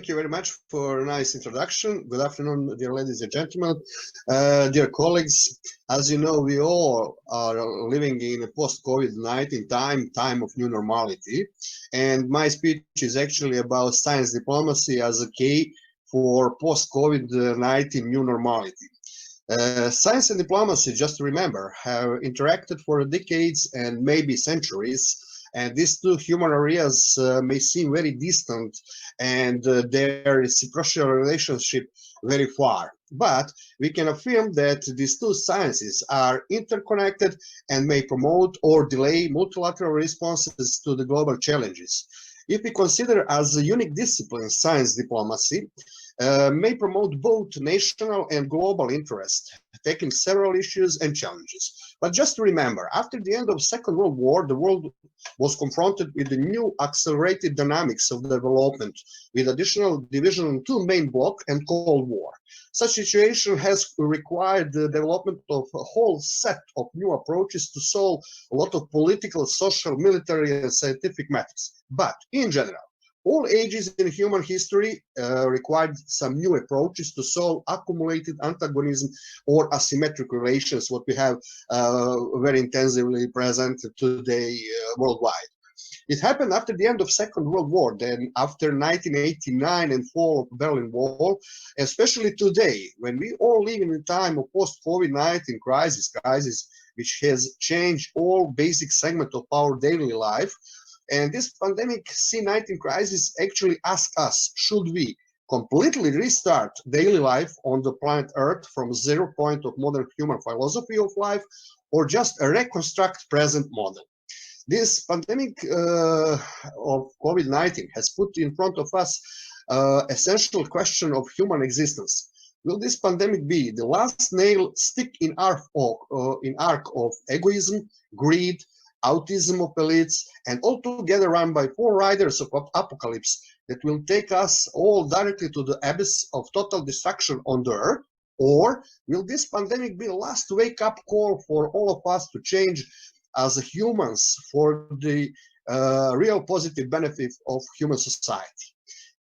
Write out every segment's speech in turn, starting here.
Thank you very much for a nice introduction. Good afternoon, dear ladies and gentlemen, dear colleagues. As you know, we all are living in a post-COVID-19 time of new normality. And my speech is actually about science diplomacy as a key for post-COVID-19 new normality. Science and diplomacy, just to remember, have interacted for decades and maybe centuries. And these two human areas may seem very distant and their reciprocal relationship very far. But we can affirm that these two sciences are interconnected and may promote or delay multilateral responses to the global challenges. If we consider as a unique discipline science diplomacy, may promote both national and global interest, tackling several issues and challenges. But just remember, after the end of Second World War, the world was confronted with the new accelerated dynamics of development, with additional division in two main blocks and Cold War. Such situation has required the development of a whole set of new approaches to solve a lot of political, social, military, and scientific matters. But in general, all ages in human history required some new approaches to solve accumulated antagonism or asymmetric relations, what we have very intensively present today worldwide. It happened after the end of Second World War, then after 1989 and fall of Berlin Wall, especially today, when we all live in a time of post-COVID-19 crisis which has changed all basic segments of our daily life. And this pandemic C-19 crisis actually asks us, should we completely restart daily life on the planet Earth from zero point of modern human philosophy of life, or just reconstruct present model? This pandemic of COVID-19 has put in front of us essential question of human existence. Will this pandemic be the last nail stick in arc of egoism, greed, autism of elites, and altogether run by four riders of apocalypse that will take us all directly to the abyss of total destruction on the earth? Or will this pandemic be the last wake-up call for all of us to change as humans for the real positive benefit of human society?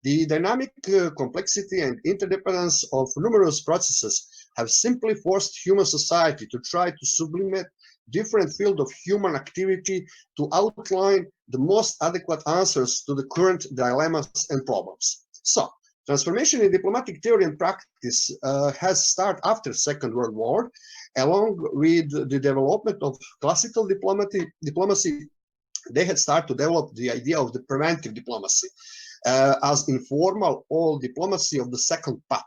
The dynamic complexity and interdependence of numerous processes have simply forced human society to try to sublimate different field of human activity to outline the most adequate answers to the current dilemmas and problems. So, transformation in diplomatic theory and practice has started after Second World War, along with the development of classical diplomacy. They had started to develop the idea of the preventive diplomacy as informal all diplomacy of the second path,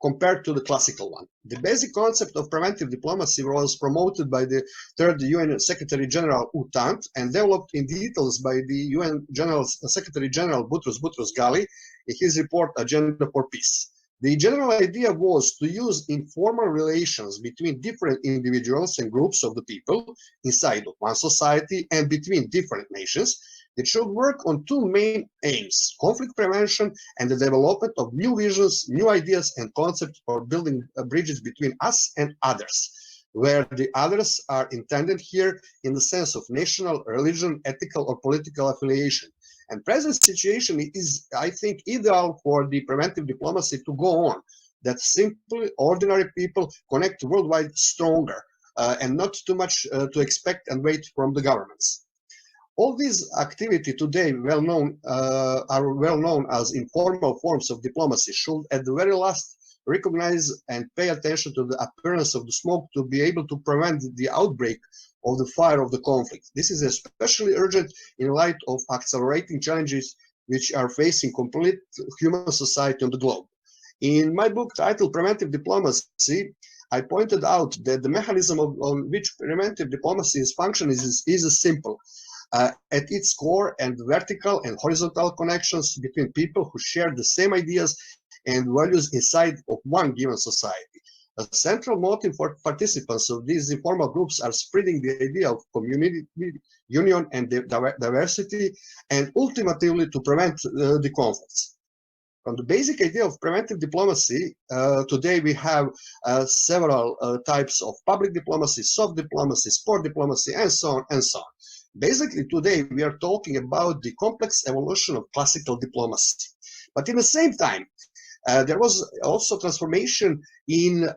compared to the classical one. The basic concept of preventive diplomacy was promoted by the third UN Secretary General U Thant and developed in details by the UN Secretary General Boutros Ghali in his report Agenda for Peace. The general idea was to use informal relations between different individuals and groups of the people inside of one society and between different nations. It should work on two main aims: conflict prevention and the development of new visions, new ideas, and concepts for building bridges between us and others, where the others are intended here in the sense of national, religion, ethical, or political affiliation. And present situation is, I think, ideal for the preventive diplomacy to go on, that simply ordinary people connect worldwide stronger and not too much to expect and wait from the governments. All these activity today are well known as informal forms of diplomacy should at the very last recognize and pay attention to the appearance of the smoke to be able to prevent the outbreak of the fire of the conflict. This is especially urgent in light of accelerating challenges which are facing complete human society on the globe. In my book titled Preventive Diplomacy, I pointed out that the mechanism on which preventive diplomacy is functioning is simple. At its core, and vertical and horizontal connections between people who share the same ideas and values inside of one given society. A central motive for participants of these informal groups are spreading the idea of community, union, and diversity, and ultimately to prevent the conflicts. From the basic idea of preventive diplomacy, today we have several types of public diplomacy, soft diplomacy, sport diplomacy, and so on and so on. Basically, today we are talking about the complex evolution of classical diplomacy. But in the same time, there was also transformation in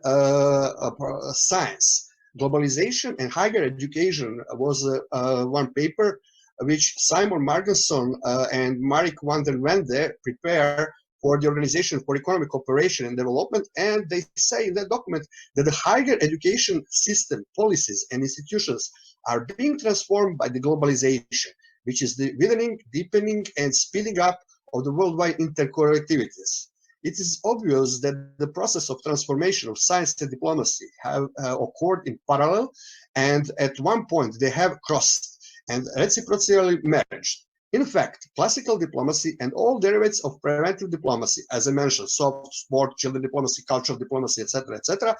science. Globalization and higher education was one paper which Simon Marginson and Mark van der Wende prepare for the Organization for Economic Cooperation and Development, and they say in that document that the higher education system, policies, and institutions are being transformed by the globalization, which is the widening, deepening, and speeding up of the worldwide interconnectivities. It is obvious that the process of transformation of science and diplomacy have occurred in parallel, and at one point they have crossed and reciprocally merged. In fact, classical diplomacy and all derivatives of preventive diplomacy, as I mentioned, soft, sport, children diplomacy, cultural diplomacy, etc.,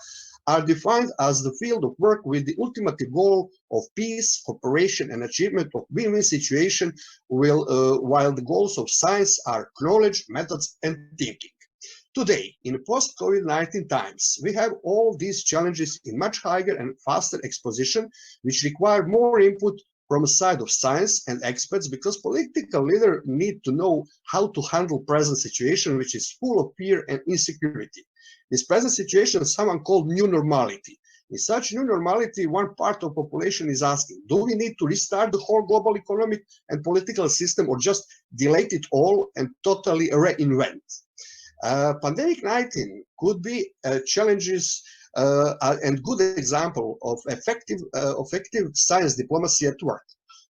are defined as the field of work with the ultimate goal of peace, cooperation, and achievement of win-win situation, while the goals of science are knowledge, methods, and thinking. Today, in post-COVID-19 times, we have all these challenges in much higher and faster exposition, which require more input from the side of science and experts, because political leaders need to know how to handle present situation, which is full of fear and insecurity. This present situation is someone called new normality. In such new normality, one part of population is asking, do we need to restart the whole global economic and political system, or just delete it all and totally reinvent? Pandemic 19 could be challenges and good example of effective science diplomacy at work.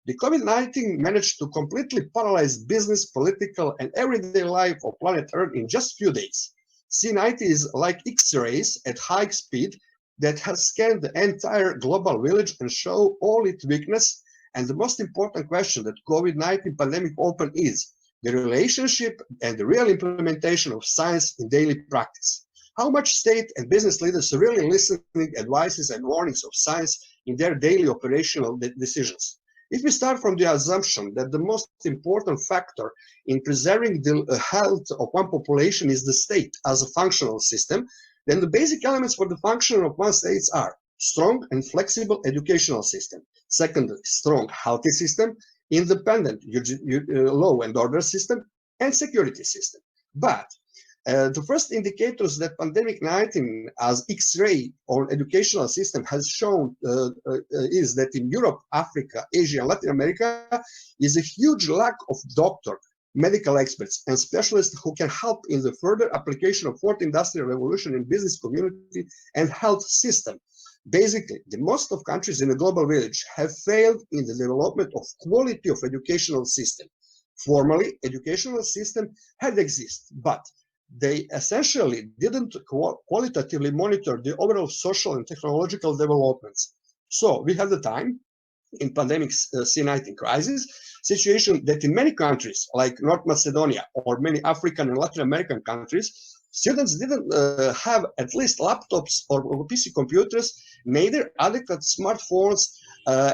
The COVID-19 managed to completely paralyze business, political, and everyday life of planet Earth in just few days. C90 is like X-rays at high speed that has scanned the entire global village and show all its weakness. And the most important question that COVID-19 pandemic opened is the relationship and the real implementation of science in daily practice. How much state and business leaders are really listening advices and warnings of science in their daily operational decisions? If we start from the assumption that the most important factor in preserving the health of one population is the state as a functional system, then the basic elements for the function of one state are strong and flexible educational system. Secondly, strong healthy system, independent law and order system, and security system. But the first indicators that pandemic 19 as X-ray or educational system has shown is that in Europe, Africa, Asia, and Latin America is a huge lack of doctor, medical experts, and specialists who can help in the further application of fourth industrial revolution in business community and health system. Basically, the most of countries in the global village have failed in the development of quality of educational system. Formally, educational system had exist, but they essentially didn't qualitatively monitor the overall social and technological developments. So we have the time in pandemic C19 crisis situation that in many countries like North Macedonia or many African and Latin American countries, students didn't have at least laptops or PC computers, neither adequate smartphones,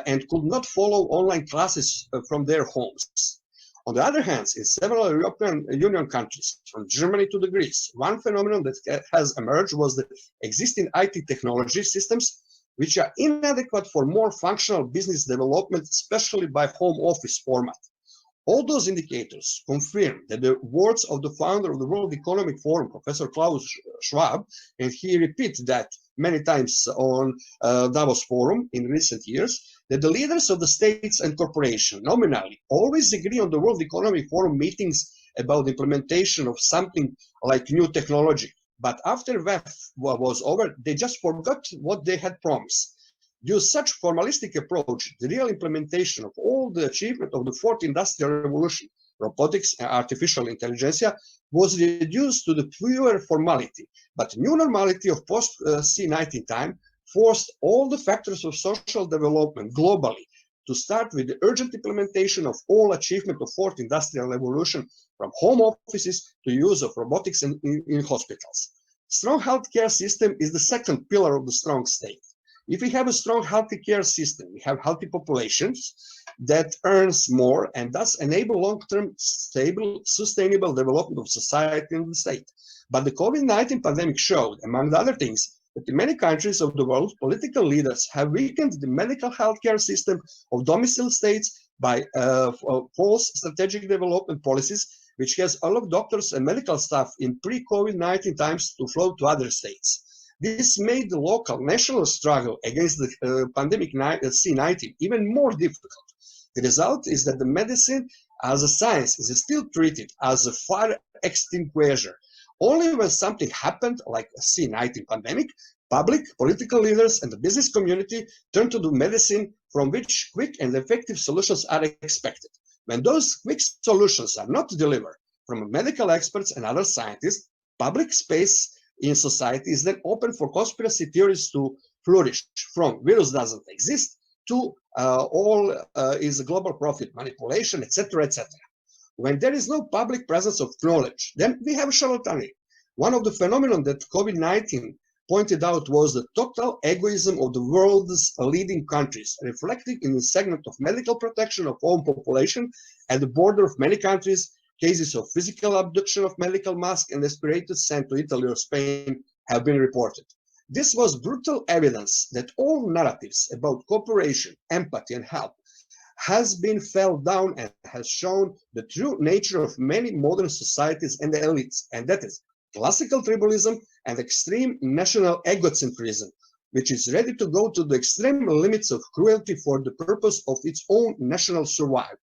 and could not follow online classes from their homes. On the other hand, in several European Union countries, from Germany to Greece, one phenomenon that has emerged was the existing IT technology systems, which are inadequate for more functional business development, especially by home office format. All those indicators confirm that the words of the founder of the World Economic Forum, Professor Klaus Schwab, and he repeats that many times on Davos Forum in recent years, that the leaders of the states and corporations nominally always agree on the World Economic Forum meetings about the implementation of something like new technology. But after WEF was over, they just forgot what they had promised. Due to such formalistic approach, the real implementation of all the achievement of the fourth industrial revolution, robotics and artificial intelligence, was reduced to the pure formality. But new normality of post-C19 time forced all the factors of social development globally to start with the urgent implementation of all achievement of fourth industrial revolution, from home offices to use of robotics in hospitals. Strong healthcare system is the second pillar of the strong state. If we have a strong healthcare system, we have healthy populations that earns more and thus enable long-term, stable, sustainable development of society and the state. But the COVID-19 pandemic showed, among the other things, that in many countries of the world, political leaders have weakened the medical healthcare system of domicile states by false strategic development policies, which has a lot of doctors and medical staff in pre-COVID-19 times to flow to other states. This made the local national struggle against the pandemic C19 even more difficult. The result is that the medicine as a science is still treated as a fire extinguisher. Only when something happened, like a C19 pandemic, public, political leaders, and the business community turn to the medicine from which quick and effective solutions are expected. When those quick solutions are not delivered from medical experts and other scientists, public space in society is then open for conspiracy theories to flourish, from virus doesn't exist to all is global profit manipulation, etc., etc. When there is no public presence of knowledge, then we have charlatanry. One of the phenomena that COVID-19 pointed out was the total egoism of the world's leading countries, reflected in the segment of medical protection of own population at the border of many countries. Cases of physical abduction of medical masks and respirators sent to Italy or Spain have been reported. This was brutal evidence that all narratives about cooperation, empathy, and help has been fell down and has shown the true nature of many modern societies and the elites, and that is classical tribalism and extreme national egocentrism, which is ready to go to the extreme limits of cruelty for the purpose of its own national survival.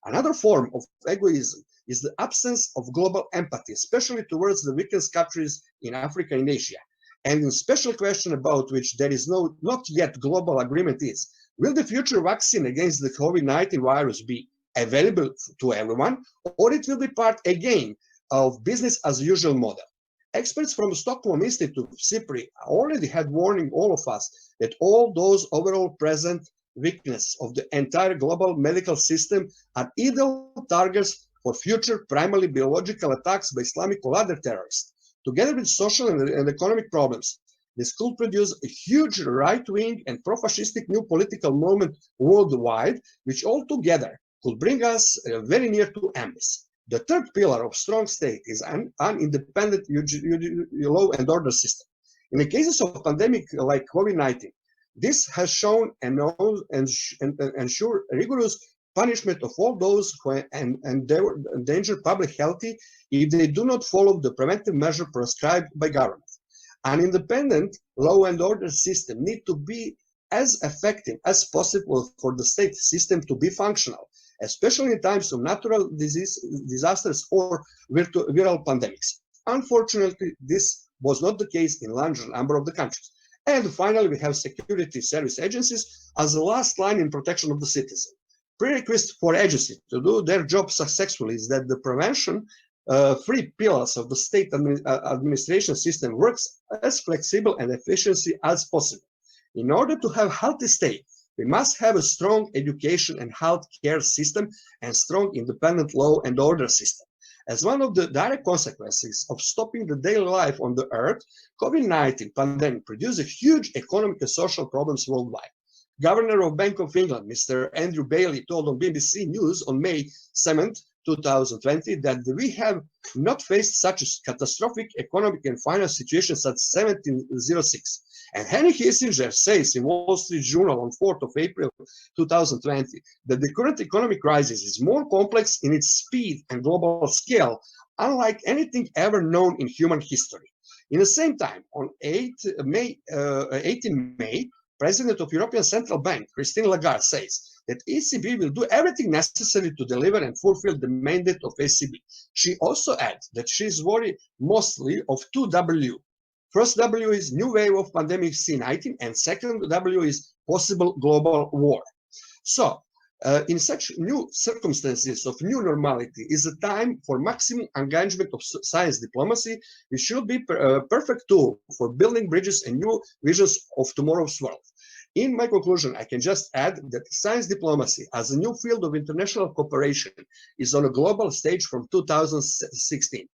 Another form of egoism is the absence of global empathy, especially towards the weakest countries in Africa and Asia. And the special question about which there is not yet global agreement is, will the future vaccine against the COVID-19 virus be available to everyone, or it will be part again of business as usual model? Experts from the Stockholm Institute, CIPRI, already had warning all of us that all those overall present weaknesses of the entire global medical system are ideal targets for future primarily biological attacks by Islamic or other terrorists. Together with social and economic problems, this could produce a huge right-wing and pro-fascistic new political movement worldwide, which altogether could bring us very near to ADMIS. The third pillar of strong state is an independent law and order system. In the cases of pandemic like COVID-19, this has shown and ensure rigorous punishment of all those who endanger public health if they do not follow the preventive measure prescribed by government. An independent law and order system needs to be as effective as possible for the state system to be functional, especially in times of natural disasters or viral pandemics. Unfortunately, this was not the case in a large number of the countries. And finally, we have security service agencies as the last line in protection of the citizen. Prerequisite for agencies to do their job successfully is that the prevention three pillars of the state administration system works as flexible and efficiently as possible. In order to have a healthy state, we must have a strong education and health care system and strong independent law and order system. As one of the direct consequences of stopping the daily life on the earth, COVID-19 pandemic produced huge economic and social problems worldwide. Governor of Bank of England, Mr. Andrew Bailey, told on BBC News on May 7, 2020, that we have not faced such a catastrophic economic and financial situation since 1706. And Henry Kissinger says in Wall Street Journal on 4th of April 2020 that the current economic crisis is more complex in its speed and global scale, unlike anything ever known in human history. In the same time, on 18 May, President of European Central Bank, Christine Lagarde, says that ECB will do everything necessary to deliver and fulfill the mandate of ECB. She also adds that she is worried mostly of two W. First W is new wave of pandemic C19, and second W is possible global war. So, in such new circumstances of new normality is a time for maximum engagement of science diplomacy, which should be a perfect tool for building bridges and new visions of tomorrow's world. In my conclusion, I can just add that science diplomacy as a new field of international cooperation is on a global stage from 2016.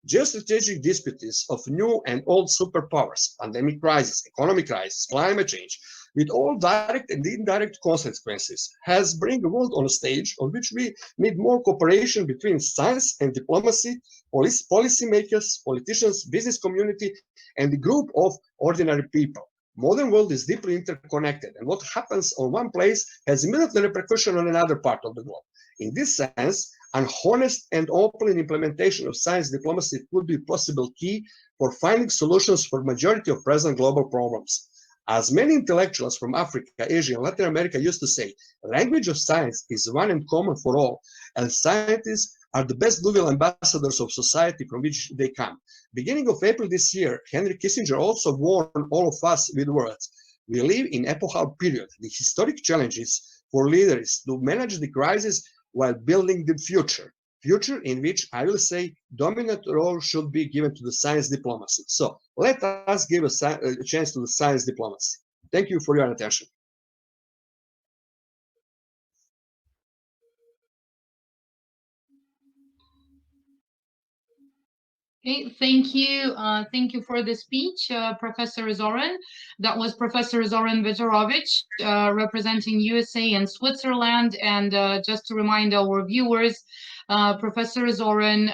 Geostrategic disputes of new and old superpowers, pandemic crisis, economic crisis, climate change, with all direct and indirect consequences, has bring the world on a stage on which we need more cooperation between science and diplomacy, policymakers, politicians, business community, and the group of ordinary people. Modern world is deeply interconnected, and what happens on one place has immediate repercussion on another part of the globe. In this sense, An honest and open implementation of science diplomacy could be possible key for finding solutions for majority of present global problems. As many intellectuals from Africa, Asia, and Latin America used to say, language of science is one and common for all, and scientists are the best goodwill ambassadors of society from which they come. Beginning of April this year, Henry Kissinger also warned all of us with words. We live in epochal period. The historic challenges for leaders to manage the crisis while building the future in which I will say dominant role should be given to the science diplomacy. So let us give a chance to the science diplomacy. Thank you for your attention. Okay, thank you. Thank you for the speech, Professor Zoran. That was Professor Zoran Vitorovic, representing USA and Switzerland. And just to remind our viewers, Professor Zoran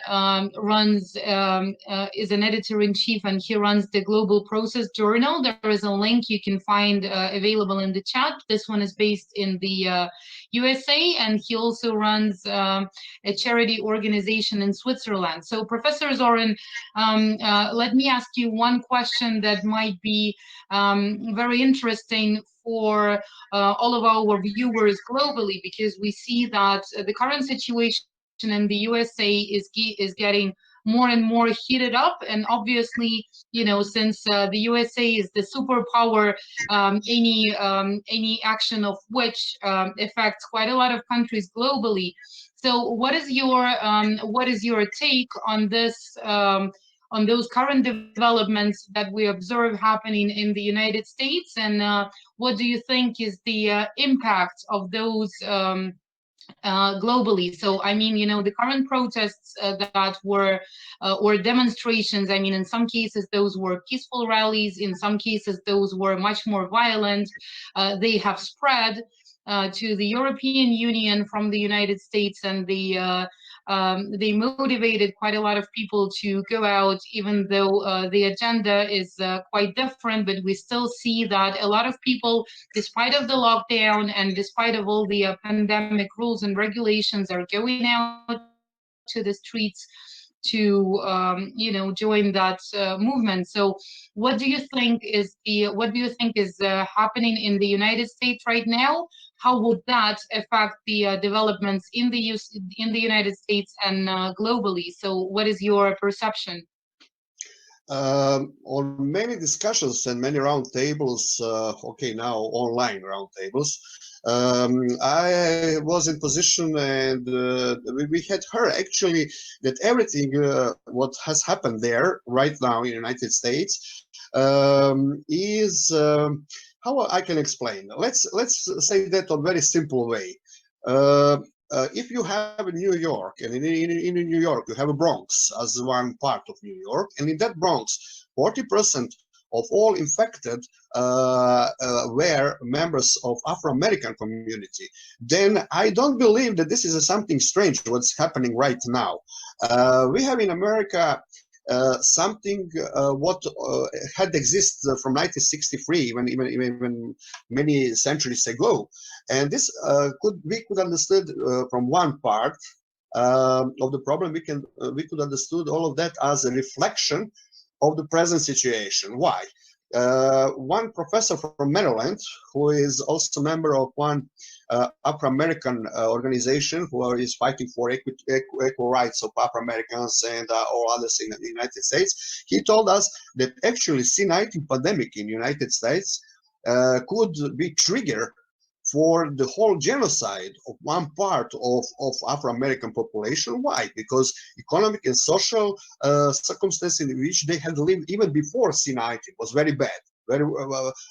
is an editor-in-chief, and he runs the Global Process Journal. There is a link you can find available in the chat. This one is based in the USA, and he also runs a charity organization in Switzerland. So Professor Zoran, let me ask you one question that might be very interesting for all of our viewers globally, because we see that the current situation in the USA is getting more and more heated up, and obviously, you know, since the USA is the superpower, any action of which affects quite a lot of countries globally. So, what is your take on this? On those current developments that we observe happening in the United States, and what do you think is the impact of those globally? So, I mean, you know, the current protests that were, or demonstrations, I mean, in some cases, those were peaceful rallies. In some cases, those were much more violent. They have spread to the European Union from the United States, and they motivated quite a lot of people to go out, even though the agenda is quite different. But we still see that a lot of people, despite of the lockdown and despite of all the pandemic rules and regulations, are going out to the streets to you know, join that movement. So what do you think is happening in the United States right now? How would that affect the developments in the United States and globally? So what is your perception? On many discussions and many roundtables, okay, now online roundtables, I was in position, and we had heard actually that everything what has happened there right now in the United States is how I can explain. Let's say that on a very simple way. If you have New York, and in New York you have a Bronx as one part of New York, and in that Bronx, 40% of all infected were members of Afro-American community, then I don't believe that this is something strange what's happening right now. We have in America something what had existed from 1963, even many centuries ago, and this we could understood from one part of the problem. We could understood all of that as a reflection of the present situation. Why? One professor from Maryland, who is also a member of one Afro-American organization who is fighting for equal rights of Afro-Americans and all others in the United States, he told us that actually C-19 pandemic in the United States could be trigger for the whole genocide of one part of Afro-American population. Why? Because economic and social circumstances in which they had lived even before C-19 was very bad, very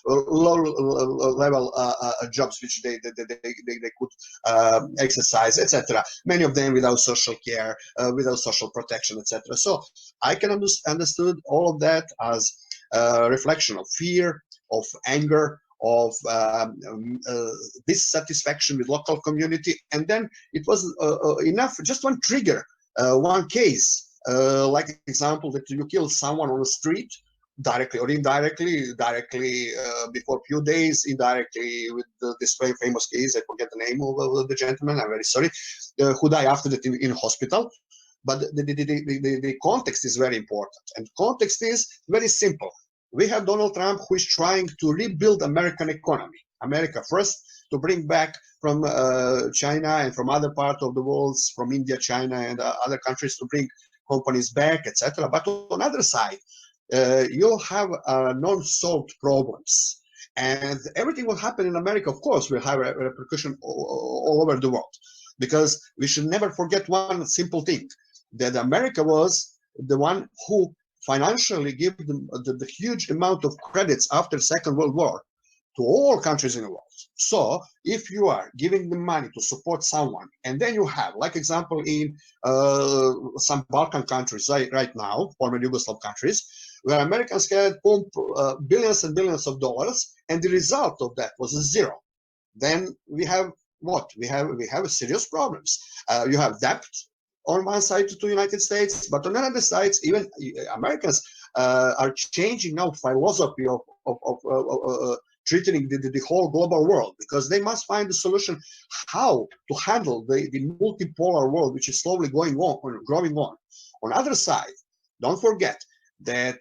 low level jobs which they could exercise, etc. Many of them without social care, without social protection, etc. So I can understood all of that as a reflection of fear, of anger, of dissatisfaction with local community, and then it was enough, just one trigger, one case, like example that you kill someone on the street, directly or indirectly, directly before a few days, indirectly with this very famous case. I forget the name of the gentleman, I'm very sorry, who died after that in hospital. But the context is very important. And context is very simple. We have Donald Trump, who is trying to rebuild American economy. America first, to bring back from China and from other parts of the world, from India, China, and other countries, to bring companies back, etc. But on the other side, you'll have non-solved problems. And everything will happen in America, of course, will have a repercussion all over the world. Because we should never forget one simple thing, that America was the one who financially gave the huge amount of credits after Second World War to all countries in the world. So if you are giving the money to support someone, and then you have, like example, in some Balkan countries right now, former Yugoslav countries, where Americans had pumped billions and billions of dollars, and the result of that was zero, then we have what? We have serious problems. You have debt on one side to the United States, but on the other side, even Americans are changing now philosophy of treating the whole global world, because they must find a solution how to handle the multipolar world, which is slowly growing on. On the other side, don't forget that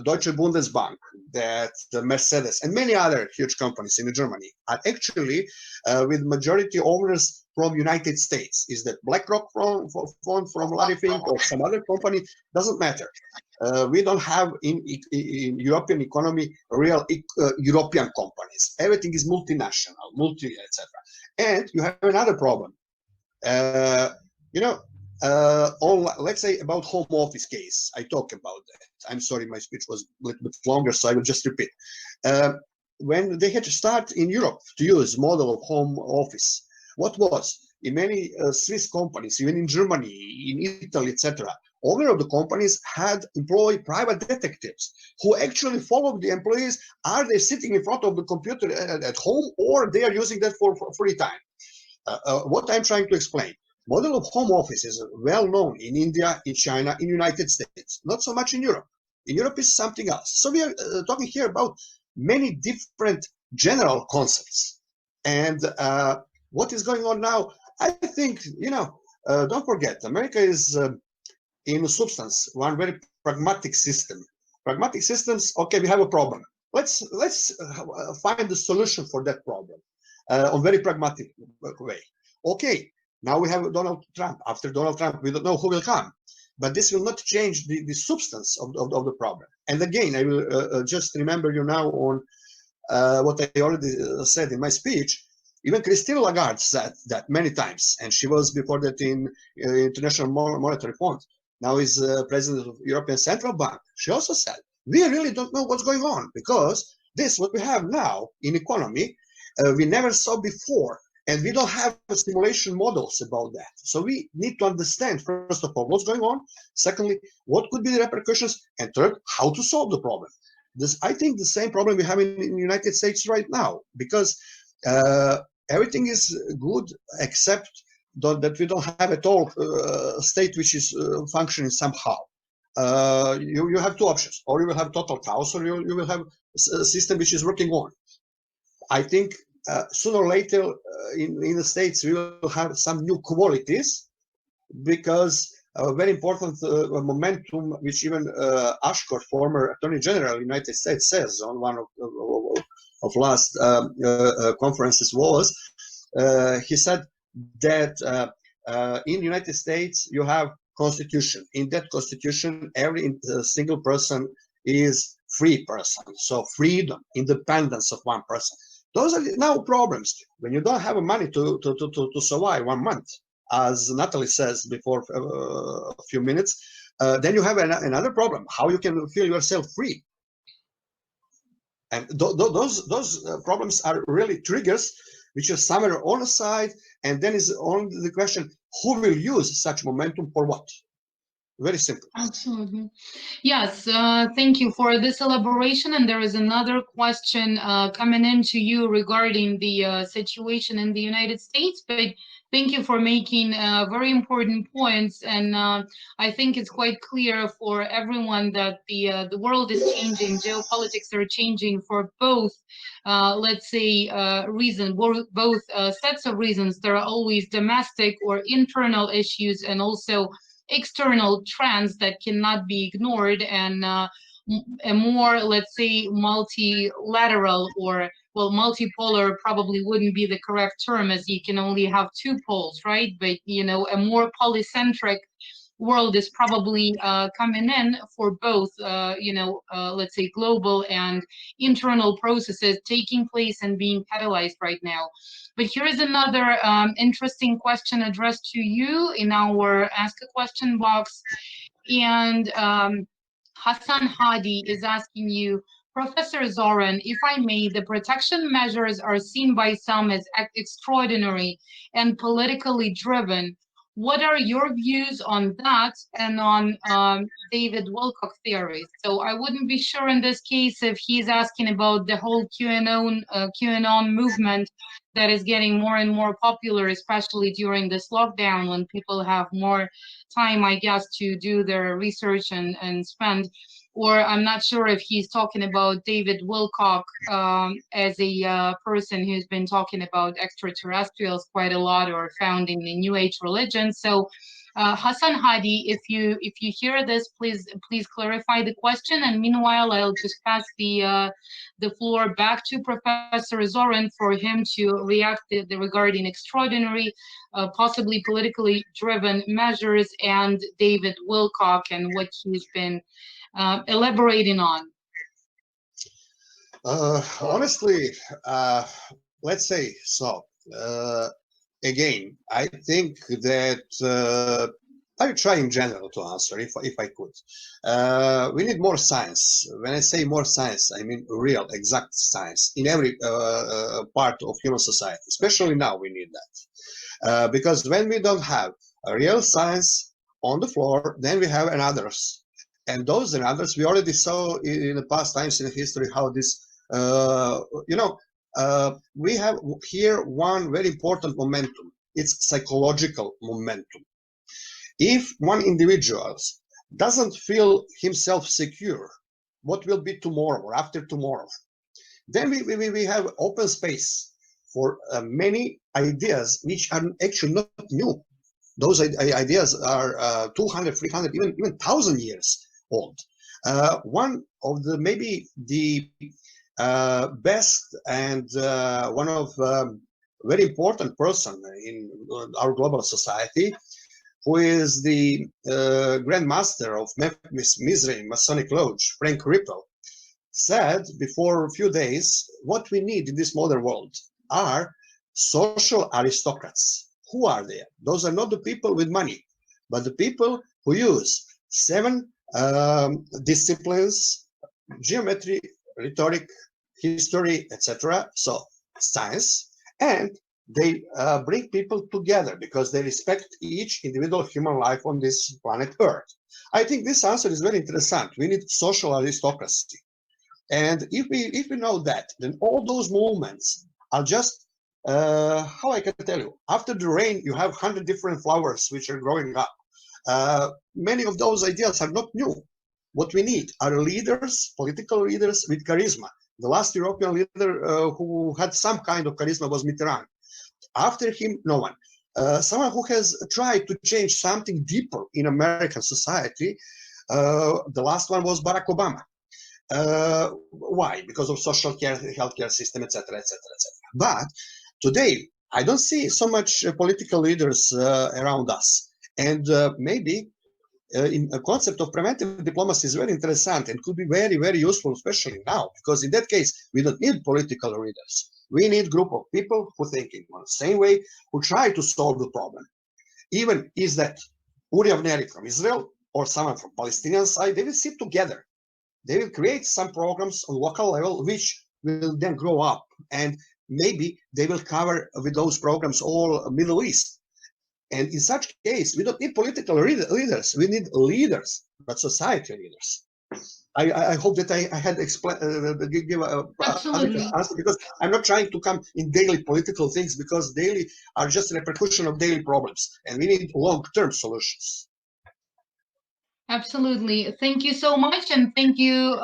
Deutsche Bundesbank, that Mercedes, and many other huge companies in Germany are actually with majority owners from United States. Is that BlackRock from Larry Fink or some other company? Doesn't matter. We don't have in European economy real European companies. Everything is multinational, etc. And you have another problem. Let's say about home office case, I talk about that. I'm sorry, my speech was a little bit longer, so I will just repeat. When they had to start in Europe to use model of home office, what was in many Swiss companies, even in Germany, in Italy, etc., owner of the companies had employed private detectives who actually followed the employees. Are they sitting in front of the computer at home, or they are using that for free time? What I'm trying to explain. Model of home office is well known in India, in China, in United States, not so much in Europe. In Europe is something else. So we are talking here about many different general concepts. And what is going on now? I think, don't forget, America is in substance one very pragmatic system. Pragmatic systems, okay, we have a problem. Let's find the solution for that problem on very pragmatic way. Okay. Now we have Donald Trump. After Donald Trump, we don't know who will come. But this will not change the substance of the problem. And again, I will just remember you now on what I already said in my speech. Even Christine Lagarde said that many times, and she was before that in International Monetary Fund. Now is president of European Central Bank. She also said, we really don't know what's going on, because this, what we have now in economy, we never saw before. And we don't have simulation models about that. So we need to understand, first of all, what's going on. Secondly, what could be the repercussions. And third, how to solve the problem. I think the same problem we have in the United States right now, because everything is good except that we don't have at all a state which is functioning somehow. You have two options, or you will have total chaos, or you will have a system which is working on. I think sooner or later in the States we will have some new qualities, because a very important momentum, which even Ashcroft, former Attorney General of the United States, says on one of last conferences was, he said that in the United States you have constitution. In that constitution, every single person is free person. So freedom, independence of one person. Those are now problems. When you don't have money to survive 1 month, as Natalie says before a few minutes, then you have another problem, how you can feel yourself free. And those problems are really triggers, which are somewhere on the side, and then is only the question, who will use such momentum for what? Very simple. Absolutely. Yes, thank you for this elaboration. And there is another question coming in to you regarding the situation in the United States. But thank you for making very important points. And I think it's quite clear for everyone that the world is changing. Geopolitics are changing for both, let's say, reasons, both sets of reasons. There are always domestic or internal issues, and also external trends that cannot be ignored, and a more, let's say, multilateral, or well, multipolar probably wouldn't be the correct term, as you can only have two poles, right? But a more polycentric world is probably coming in for both, let's say, global and internal processes taking place and being catalyzed right now. But here is another interesting question addressed to you in our Ask a Question box. And Hassan Hadi is asking you, Professor Zoran, if I may, the protection measures are seen by some as extraordinary and politically driven. What are your views on that and on David Wilcock theories? So I wouldn't be sure in this case if he's asking about the whole QAnon movement that is getting more and more popular, especially during this lockdown when people have more time, I guess, to do their research and spend. Or I'm not sure if he's talking about David Wilcock as a person who's been talking about extraterrestrials quite a lot, or founding the New Age religion. So Hassan Hadi, if you hear this, please clarify the question. And meanwhile, I'll just pass the floor back to Professor Zoran for him to react regarding extraordinary, possibly politically driven measures, and David Wilcock and what he's been elaborating on. Honestly, let's say so. Again, I think that I try in general to answer, if I could. We need more science. When I say more science, I mean real, exact science in every part of human society. Especially now, we need that. Because when we don't have a real science on the floor, then we have others. And those and others, we already saw in the past times in history how this, we have here one very important momentum. It's psychological momentum. If one individual doesn't feel himself secure, what will be tomorrow or after tomorrow? Then we have open space for many ideas which are actually not new. Those ideas are 200, 300, even 1,000 years old. One of the maybe the best and one of very important person in our global society, who is the Grand Master of Memphis Mizraim Masonic Lodge, Frank Ripple, said before a few days, what we need in this modern world are social aristocrats. Who are they? Those are not the people with money, but the people who use 7 disciplines: geometry, rhetoric, history, etc. So science, and they bring people together because they respect each individual human life on this planet Earth. I think this answer is very interesting. We need social aristocracy. And if we know that, then all those movements are just, how I can tell you, after the rain, you have 100 different flowers which are growing up. Many of those ideas are not new. What we need are leaders, political leaders with charisma. The last European leader who had some kind of charisma was Mitterrand. After him, no one. Someone who has tried to change something deeper in American society, the last one was Barack Obama. Why? Because of social care, healthcare system, etc., etc., etc. But today, I don't see so much political leaders around us. And maybe in a concept of preventive diplomacy is very interesting and could be very, very useful, especially now, because in that case, we don't need political leaders. We need a group of people who think in the same way, who try to solve the problem. Even is that Uri Avneri from Israel or someone from Palestinian side, they will sit together. They will create some programs on local level, which will then grow up. And maybe they will cover with those programs all Middle East. And in such case, we don't need political leaders. We need leaders, but society leaders. I hope that I had give a Absolutely. answer, because I'm not trying to come in daily political things, because daily are just a repercussion of daily problems, and we need long-term solutions. Absolutely. Thank you so much, and thank you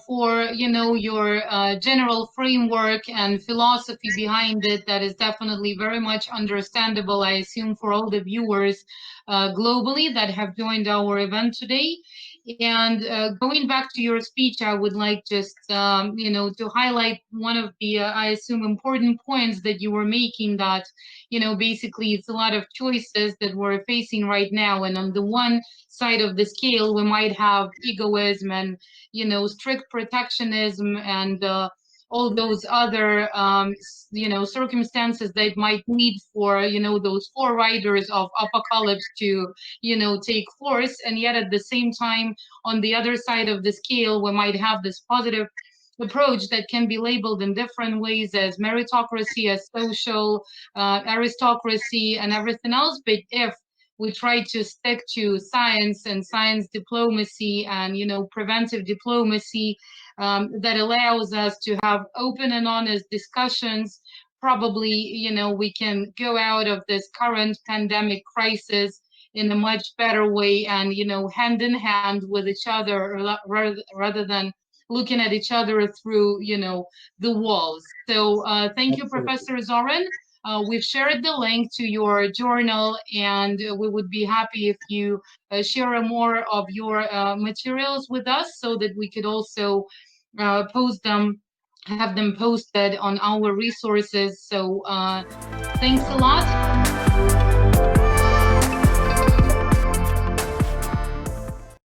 for your general framework and philosophy behind it. That is definitely very much understandable, I assume, for all the viewers globally that have joined our event today. And going back to your speech, I would like just to highlight one of the I assume important points that you were making, that basically it's a lot of choices that we're facing right now, and on the one side of the scale we might have egoism and strict protectionism and all those other circumstances that might need for those foreriders of apocalypse to take force. And yet at the same time, on the other side of the scale, we might have this positive approach that can be labeled in different ways as meritocracy, as social aristocracy and everything else. But if we try to stick to science and science diplomacy and preventive diplomacy that allows us to have open and honest discussions, probably we can go out of this current pandemic crisis in a much better way, and hand in hand with each other, rather than looking at each other through the walls. So thank you, Professor Zoran. We've shared the link to your journal, and we would be happy if you share more of your materials with us, so that we could also post them, have them posted on our resources. So thanks a lot.